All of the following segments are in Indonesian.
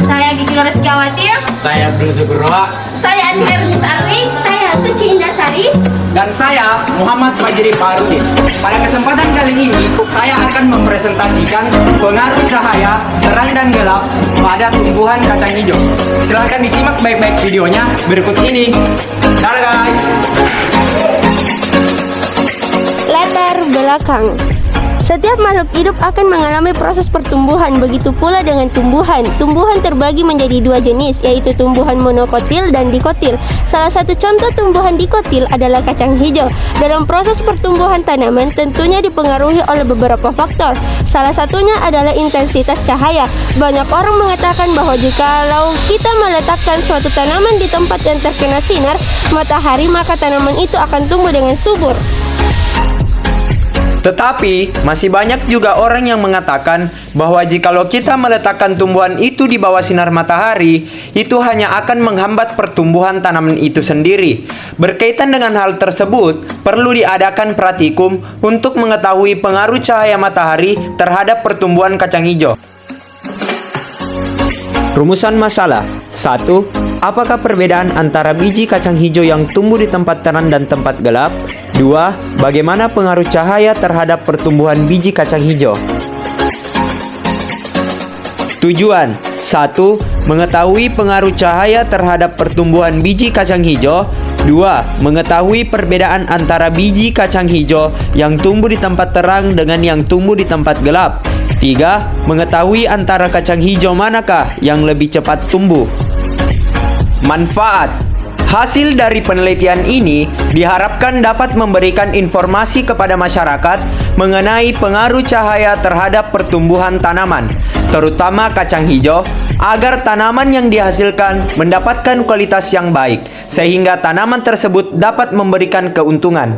Saya Gigi Lores Gawati. Saya Abdul Zugroa. Saya Andi Ernest Arwi. Saya Suci Indasari. Dan saya Muhammad Fajri Farudin. Pada kesempatan kali ini, saya akan mempresentasikan pengaruh cahaya, terang dan gelap pada tumbuhan kacang hijau. Silahkan disimak baik-baik videonya berikut ini. Dadah guys! Latar belakang. Setiap makhluk hidup akan mengalami proses pertumbuhan, begitu pula dengan tumbuhan. Tumbuhan terbagi menjadi dua jenis, yaitu tumbuhan monokotil dan dikotil. Salah satu contoh tumbuhan dikotil adalah kacang hijau. Dalam proses pertumbuhan tanaman tentunya dipengaruhi oleh beberapa faktor. Salah satunya adalah intensitas cahaya. Banyak orang mengatakan bahwa jikalau kita meletakkan suatu tanaman di tempat yang terkena sinar matahari, maka tanaman itu akan tumbuh dengan subur. Tetapi, masih banyak juga orang yang mengatakan bahwa jikalau kita meletakkan tumbuhan itu di bawah sinar matahari, itu hanya akan menghambat pertumbuhan tanaman itu sendiri. Berkaitan dengan hal tersebut, perlu diadakan praktikum untuk mengetahui pengaruh cahaya matahari terhadap pertumbuhan kacang hijau. Rumusan masalah. 1. Apakah perbedaan antara biji kacang hijau yang tumbuh di tempat terang dan tempat gelap? 2. Bagaimana pengaruh cahaya terhadap pertumbuhan biji kacang hijau? Tujuan. 1. Mengetahui pengaruh cahaya terhadap pertumbuhan biji kacang hijau. 2. Mengetahui perbedaan antara biji kacang hijau yang tumbuh di tempat terang dengan yang tumbuh di tempat gelap. 3. Mengetahui antara kacang hijau manakah yang lebih cepat tumbuh. Manfaat. Hasil dari penelitian ini diharapkan dapat memberikan informasi kepada masyarakat mengenai pengaruh cahaya terhadap pertumbuhan tanaman, terutama kacang hijau, agar tanaman yang dihasilkan mendapatkan kualitas yang baik, sehingga tanaman tersebut dapat memberikan keuntungan.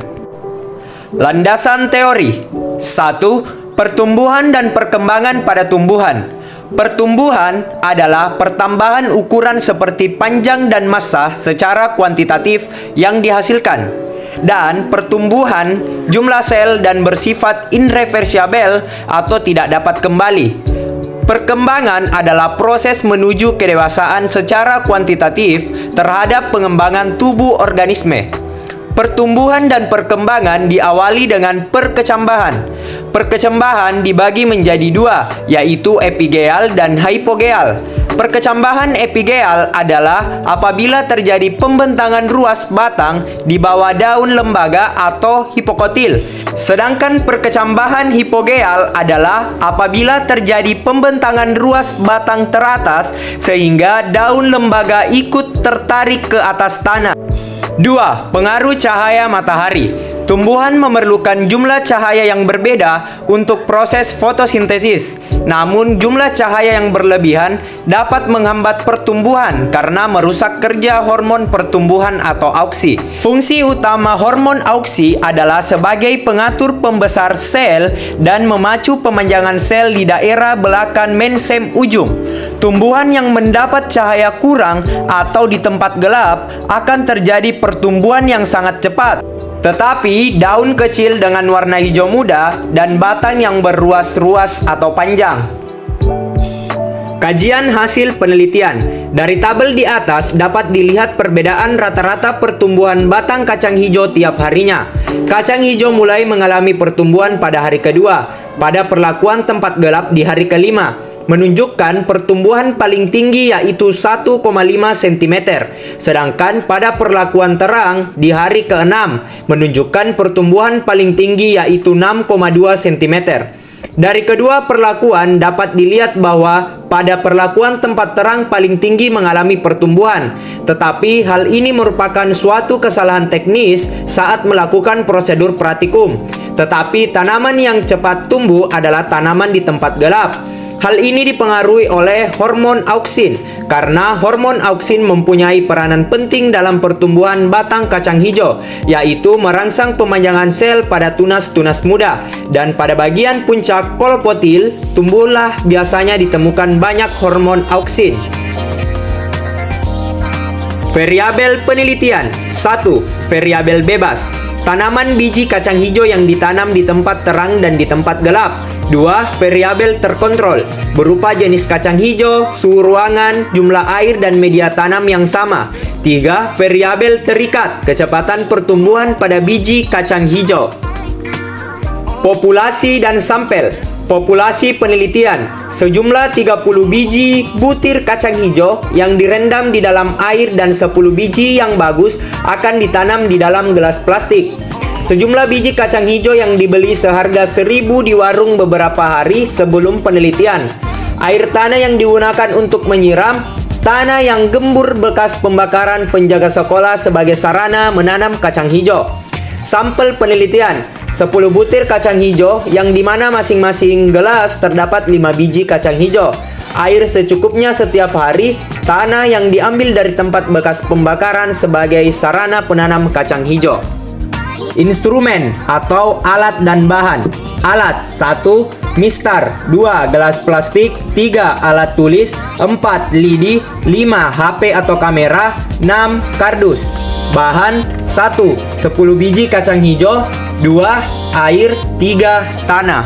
Landasan teori. 1. Pertumbuhan dan perkembangan pada tumbuhan. Pertumbuhan adalah pertambahan ukuran seperti panjang dan massa secara kuantitatif yang dihasilkan. Dan pertumbuhan jumlah sel dan bersifat irreversibel atau tidak dapat kembali. Perkembangan adalah proses menuju kedewasaan secara kuantitatif terhadap pengembangan tubuh organisme. Pertumbuhan dan perkembangan diawali dengan perkecambahan. Perkecambahan dibagi menjadi dua, yaitu epigeal dan hipogeal. Perkecambahan epigeal adalah apabila terjadi pembentangan ruas batang di bawah daun lembaga atau hipokotil. Sedangkan perkecambahan hipogeal adalah apabila terjadi pembentangan ruas batang teratas sehingga daun lembaga ikut tertarik ke atas tanah. 2. Pengaruh cahaya matahari. Tumbuhan memerlukan jumlah cahaya yang berbeda untuk proses fotosintesis. Namun, jumlah cahaya yang berlebihan dapat menghambat pertumbuhan karena merusak kerja hormon pertumbuhan atau auksi. Fungsi utama hormon auksi adalah sebagai pengatur pembesar sel dan memacu pemanjangan sel di daerah belakang mensem ujung. Tumbuhan yang mendapat cahaya kurang atau di tempat gelap akan terjadi pertumbuhan yang sangat cepat. Tetapi daun kecil dengan warna hijau muda dan batang yang berruas-ruas atau panjang. Kajian hasil penelitian. Dari tabel di atas dapat dilihat perbedaan rata-rata pertumbuhan batang kacang hijau tiap harinya. Kacang hijau mulai mengalami pertumbuhan pada hari kedua, pada perlakuan tempat gelap di hari kelima, menunjukkan pertumbuhan paling tinggi yaitu 1,5 cm. Sedangkan pada perlakuan terang di hari ke-6 menunjukkan pertumbuhan paling tinggi yaitu 6,2 cm. Dari kedua perlakuan dapat dilihat bahwa pada perlakuan tempat terang paling tinggi mengalami pertumbuhan. Tetapi hal ini merupakan suatu kesalahan teknis saat melakukan prosedur praktikum. Tetapi tanaman yang cepat tumbuh adalah tanaman di tempat gelap. Hal ini dipengaruhi oleh hormon auksin, karena hormon auksin mempunyai peranan penting dalam pertumbuhan batang kacang hijau, yaitu merangsang pemanjangan sel pada tunas-tunas muda. Dan pada bagian puncak kolopotil, tumbuhlah biasanya ditemukan banyak hormon auksin. Variabel penelitian. 1. Variabel bebas. Tanaman biji kacang hijau yang ditanam di tempat terang dan di tempat gelap. 2. Variabel terkontrol, berupa jenis kacang hijau, suhu ruangan, jumlah air dan media tanam yang sama. 3. Variabel terikat, kecepatan pertumbuhan pada biji kacang hijau. Populasi dan sampel. Populasi penelitian, sejumlah 30 biji butir kacang hijau yang direndam di dalam air dan 10 biji yang bagus akan ditanam di dalam gelas plastik. Sejumlah biji kacang hijau yang dibeli seharga 1.000 di warung beberapa hari sebelum penelitian. Air tanah yang digunakan untuk menyiram, tanah yang gembur bekas pembakaran penjaga sekolah sebagai sarana menanam kacang hijau. Sampel penelitian, 10 butir kacang hijau yang dimana masing-masing gelas terdapat 5 biji kacang hijau. Air secukupnya setiap hari, tanah yang diambil dari tempat bekas pembakaran sebagai sarana penanam kacang hijau. Instrumen atau alat dan bahan. Alat 1. Mistar, 2. Gelas plastik, 3. Alat tulis, 4. Lidi, 5. HP atau kamera, 6. Kardus. Bahan 1. 10 biji kacang hijau, 2. Air, 3. Tanah.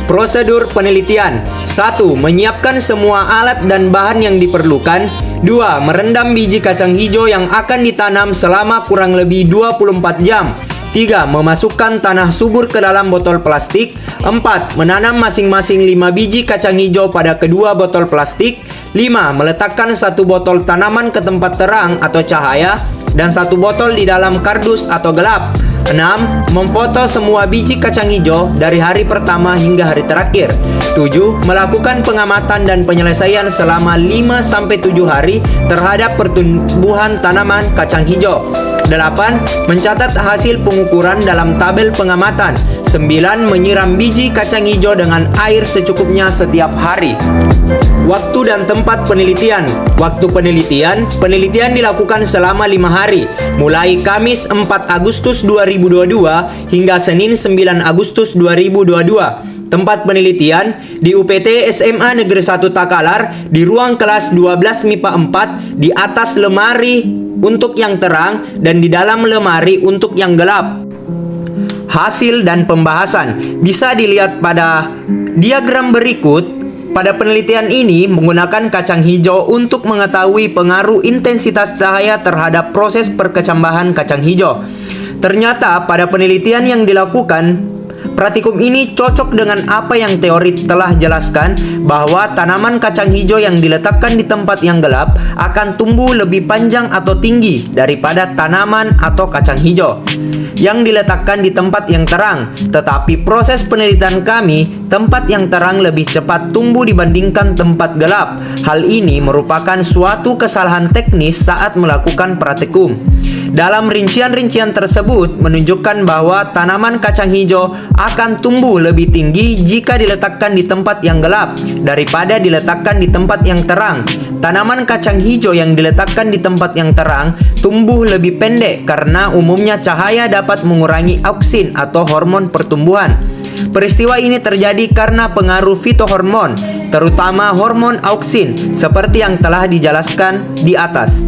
Prosedur penelitian. 1. Menyiapkan semua alat dan bahan yang diperlukan. 2. Merendam biji kacang hijau yang akan ditanam selama kurang lebih 24 jam. 3. Memasukkan tanah subur ke dalam botol plastik. 4. Menanam masing-masing 5 biji kacang hijau pada kedua botol plastik. 5. Meletakkan 1 botol tanaman ke tempat terang atau cahaya dan 1 botol di dalam kardus atau gelap. 6. Memfoto semua biji kacang hijau dari hari pertama hingga hari terakhir. 7. Melakukan pengamatan dan penyelesaian selama 5-7 hari terhadap pertumbuhan tanaman kacang hijau. 8. Mencatat hasil pengukuran dalam tabel pengamatan. 9. Menyiram biji kacang hijau dengan air secukupnya setiap hari. Waktu dan tempat penelitian. Waktu penelitian dilakukan selama 5 hari, mulai Kamis 4 Agustus 2022 hingga Senin 9 Agustus 2022. Tempat penelitian di UPT SMA Negeri 1 Takalar di ruang kelas 12 MIPA 4 di atas lemari untuk yang terang dan di dalam lemari untuk yang gelap. Hasil dan pembahasan bisa dilihat pada diagram berikut. Pada penelitian ini menggunakan kacang hijau untuk mengetahui pengaruh intensitas cahaya terhadap proses perkecambahan kacang hijau. Ternyata pada penelitian yang dilakukan, praktikum ini cocok dengan apa yang teori telah jelaskan, bahwa tanaman kacang hijau yang diletakkan di tempat yang gelap akan tumbuh lebih panjang atau tinggi daripada tanaman atau kacang hijau yang diletakkan di tempat yang terang. Tetapi proses penelitian kami, tempat yang terang lebih cepat tumbuh dibandingkan tempat gelap. Hal ini merupakan suatu kesalahan teknis saat melakukan praktikum. Dalam rincian-rincian tersebut menunjukkan bahwa tanaman kacang hijau akan tumbuh lebih tinggi jika diletakkan di tempat yang gelap daripada diletakkan di tempat yang terang. Tanaman kacang hijau yang diletakkan di tempat yang terang tumbuh lebih pendek karena umumnya cahaya dapat mengurangi auksin atau hormon pertumbuhan. Peristiwa ini terjadi karena pengaruh fitohormon, terutama hormon auksin, seperti yang telah dijelaskan di atas.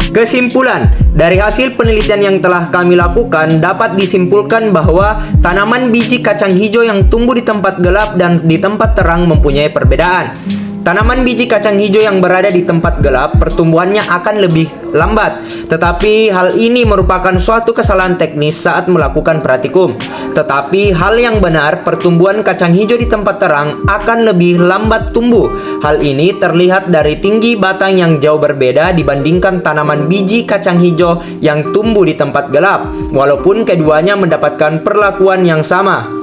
Kesimpulan, dari hasil penelitian yang telah kami lakukan dapat disimpulkan bahwa tanaman biji kacang hijau yang tumbuh di tempat gelap dan di tempat terang mempunyai perbedaan. Tanaman biji kacang hijau yang berada di tempat gelap pertumbuhannya akan lebih lambat, tetapi hal ini merupakan suatu kesalahan teknis saat melakukan praktikum. Tetapi hal yang benar, pertumbuhan kacang hijau di tempat terang akan lebih lambat tumbuh. Hal ini terlihat dari tinggi batang yang jauh berbeda dibandingkan tanaman biji kacang hijau yang tumbuh di tempat gelap, walaupun keduanya mendapatkan perlakuan yang sama.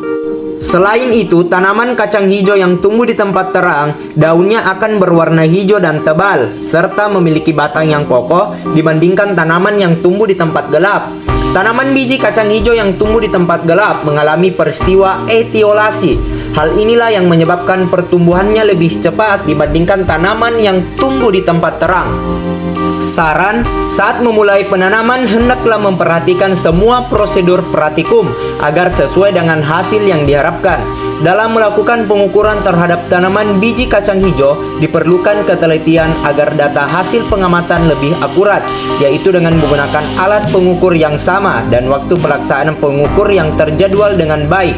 Selain itu, tanaman kacang hijau yang tumbuh di tempat terang, daunnya akan berwarna hijau dan tebal, serta memiliki batang yang kokoh dibandingkan tanaman yang tumbuh di tempat gelap. Tanaman biji kacang hijau yang tumbuh di tempat gelap mengalami peristiwa etiolasi. Hal inilah yang menyebabkan pertumbuhannya lebih cepat dibandingkan tanaman yang tumbuh di tempat terang. Saran, saat memulai penanaman hendaklah memperhatikan semua prosedur praktikum agar sesuai dengan hasil yang diharapkan. Dalam melakukan pengukuran terhadap tanaman biji kacang hijau, diperlukan ketelitian agar data hasil pengamatan lebih akurat, yaitu dengan menggunakan alat pengukur yang sama dan waktu pelaksanaan pengukur yang terjadwal dengan baik.